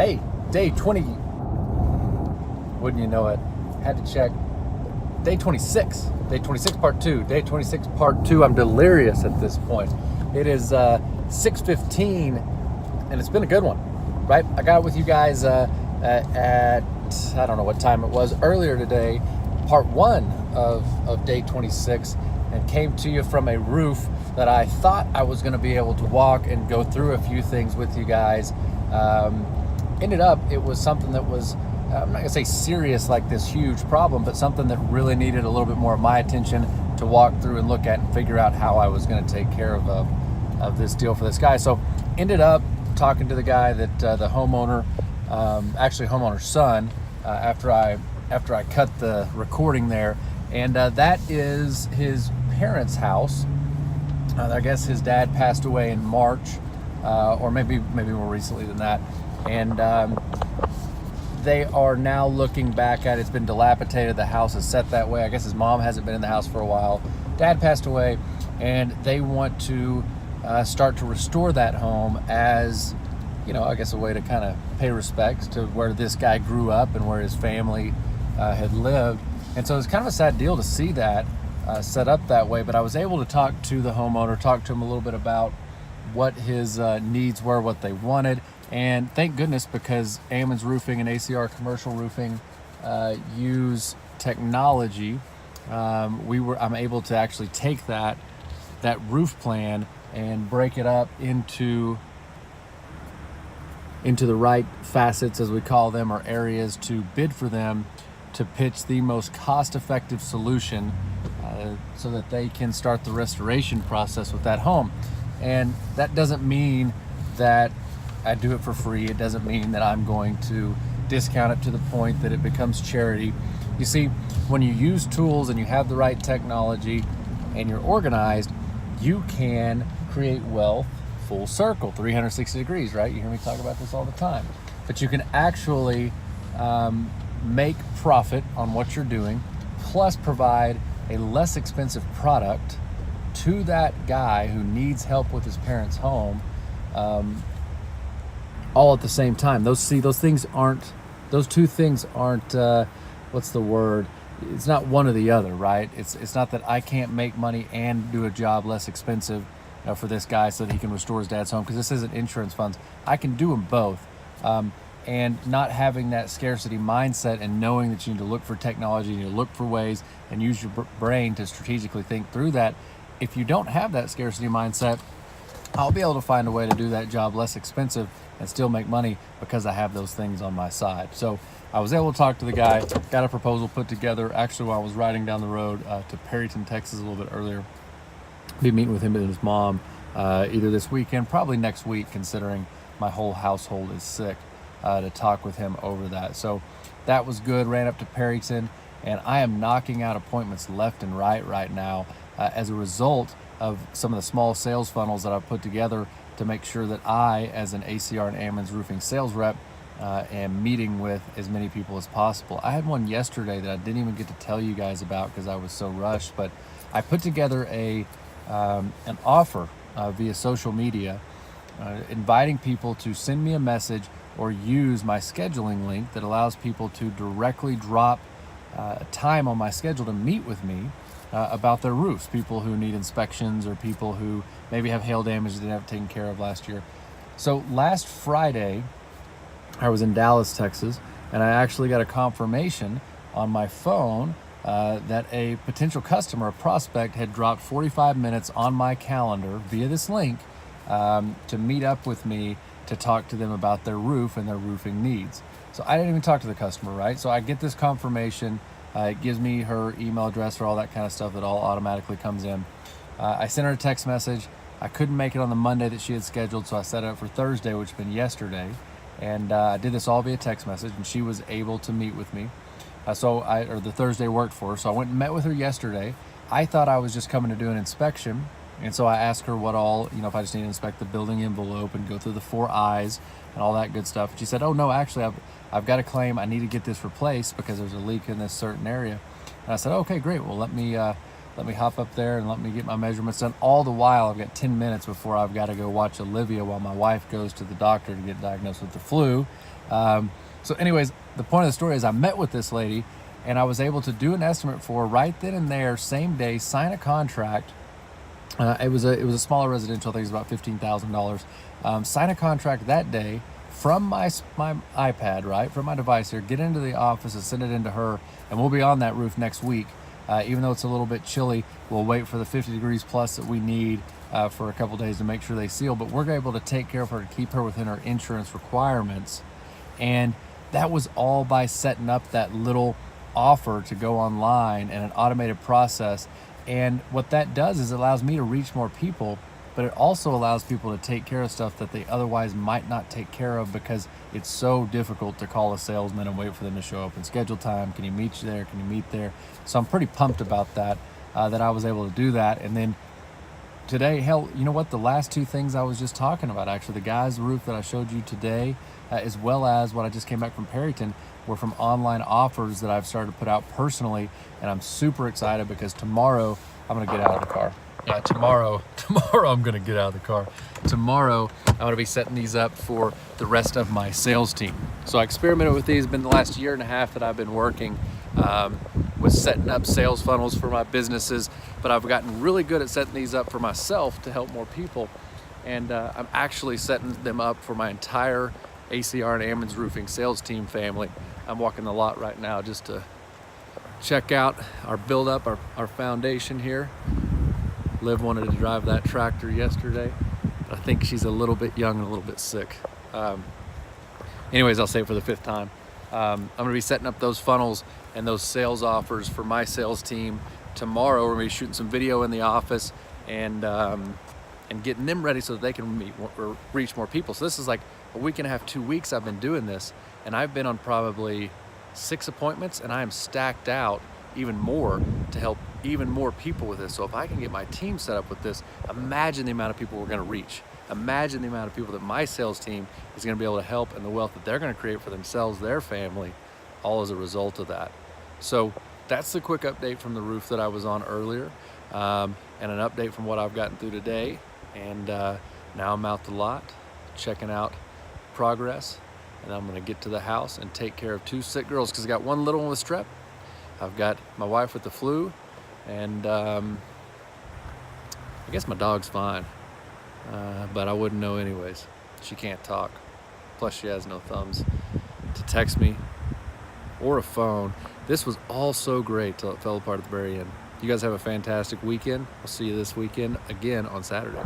Hey, day 20. Wouldn't you know it? Had to check. Day 26. Day 26, part 2. Day 26, part 2. I'm delirious at this point. It is 6:15, and it's been a good one, right? I got with you guys at, I don't know what time it was, earlier today, part 1 of day 26, and came to you from a roof that I thought I was going to be able to walk and go through a few things with you guys. Ended up, it was something that was, I'm not gonna say serious like this huge problem, but something that really needed a little bit more of my attention to walk through and look at and figure out how I was gonna take care of this deal for this guy. So ended up talking to the guy that the homeowner, actually homeowner's son, after I cut the recording there, and that is his parents' house. I guess his dad passed away in March, or maybe more recently than that. And they are now looking back at it. It's been dilapidated. The house is set that way. I guess his mom hasn't been in the house for a while. Dad passed away, and they want to start to restore that home as, you know, I guess a way to kind of pay respects to where this guy grew up and where his family had lived. And so it's kind of a sad deal to see that set up that way. But I was able to talk to the homeowner, talk to him a little bit about what his needs were, what they wanted. And thank goodness, because Ammons Roofing and ACR Commercial Roofing use technology, I'm able to actually take that roof plan and break it up into the right facets, as we call them, or areas, to bid for them, to pitch the most cost-effective solution so that they can start the restoration process with that home. And that doesn't mean that I do it for free. It doesn't mean that I'm going to discount it to the point that it becomes charity. You see, when you use tools and you have the right technology and you're organized, you can create wealth full circle, 360 degrees, right? You hear me talk about this all the time. But you can actually make profit on what you're doing, plus provide a less expensive product to that guy who needs help with his parents' home, all at the same time. Those two things aren't what's the word? It's not one or the other, right? It's not that I can't make money and do a job less expensive for this guy so that he can restore his dad's home, because this isn't insurance funds. I can do them both. And not having that scarcity mindset and knowing that you need to look for technology, you need to look for ways and use your brain to strategically think through that. If you don't have that scarcity mindset, I'll be able to find a way to do that job less expensive and still make money, because I have those things on my side. So I was able to talk to the guy, got a proposal put together. Actually, while I was riding down the road to Perryton, Texas a little bit earlier, be meeting with him and his mom either this weekend, probably next week, considering my whole household is sick, to talk with him over that. So that was good. Ran up to Perryton, and I am knocking out appointments left and right now as a result of some of the small sales funnels that I've put together to make sure that I, as an ACR and Ammons Roofing sales rep, am meeting with as many people as possible. I had one yesterday that I didn't even get to tell you guys about because I was so rushed, but I put together an offer via social media, inviting people to send me a message or use my scheduling link that allows people to directly drop time on my schedule to meet with me about their roofs, people who need inspections or people who maybe have hail damage they didn't have taken care of last year. So last Friday, I was in Dallas, Texas, and I actually got a confirmation on my phone that a potential customer, a prospect, had dropped 45 minutes on my calendar via this link to meet up with me to talk to them about their roof and their roofing needs. So I didn't even talk to the customer, right? So I get this confirmation. It gives me her email address or all that kind of stuff that all automatically comes in. I sent her a text message. I couldn't make it on the Monday that she had scheduled, so I set it up for Thursday, which had been yesterday. And I did this all via text message, and she was able to meet with me. The Thursday worked for her, so I went and met with her yesterday. I thought I was just coming to do an inspection, and so I asked her what all, if I just need to inspect the building envelope and go through the 4 eyes and all that good stuff. She said, "Oh no, actually I've got a claim. I need to get this replaced because there's a leak in this certain area." And I said, "Okay, great. Well, let me let me hop up there and let me get my measurements done. All the while, I've got 10 minutes before I've got to go watch Olivia while my wife goes to the doctor to get diagnosed with the flu. So anyways, the point of the story is I met with this lady and I was able to do an estimate for her right then and there, same day, sign a contract. It was a smaller residential, I think it was about $15,000. Sign a contract that day from my iPad, right, from my device here, get into the office and send it into her, and we'll be on that roof next week. Even though it's a little bit chilly, we'll wait for the 50 degrees plus that we need for a couple days to make sure they seal, but we're able to take care of her to keep her within her insurance requirements. And that was all by setting up that little offer to go online and an automated process. And what that does is it allows me to reach more people, but it also allows people to take care of stuff that they otherwise might not take care of because it's so difficult to call a salesman and wait for them to show up and schedule time. Can you meet you there? Can you meet there? So I'm pretty pumped about that, that I was able to do that. And then today, hell, you know what? The last two things I was just talking about, actually, the guy's roof that I showed you today, as well as what I just came back from Perryton, were from online offers that I've started to put out personally. And I'm super excited because tomorrow I'm going to get out of the car. Yeah, tomorrow I'm going to get out of the car. Tomorrow I'm going to be setting these up for the rest of my sales team. So I experimented with these. It's been the last year and a half that I've been working with setting up sales funnels for my businesses, but I've gotten really good at setting these up for myself to help more people. And I'm actually setting them up for my entire ACR and Ammons Roofing sales team family. I'm walking the lot right now just to check out our build up, our foundation here. Liv wanted to drive that tractor yesterday, but I think she's a little bit young and a little bit sick. Anyways, I'll say it for the 5th time. I'm gonna be setting up those funnels and those sales offers for my sales team tomorrow. We're gonna be shooting some video in the office and getting them ready so that they can meet or reach more people. So this is like a week and a half, 2 weeks I've been doing this, and I've been on probably 6 appointments, and I am stacked out even more to help even more people with this. So if I can get my team set up with this, imagine the amount of people we're gonna reach. Imagine the amount of people that my sales team is gonna be able to help and the wealth that they're gonna create for themselves, their family, all as a result of that. So that's the quick update from the roof that I was on earlier, and an update from what I've gotten through today. And now I'm out the lot, checking out progress, and I'm gonna get to the house and take care of 2 sick girls because I got one little one with strep. I've got my wife with the flu, and I guess my dog's fine, but I wouldn't know anyways. She can't talk, plus she has no thumbs to text me or a phone. This was all so great till it fell apart at the very end. You guys have a fantastic weekend. I'll see you this weekend again on Saturday.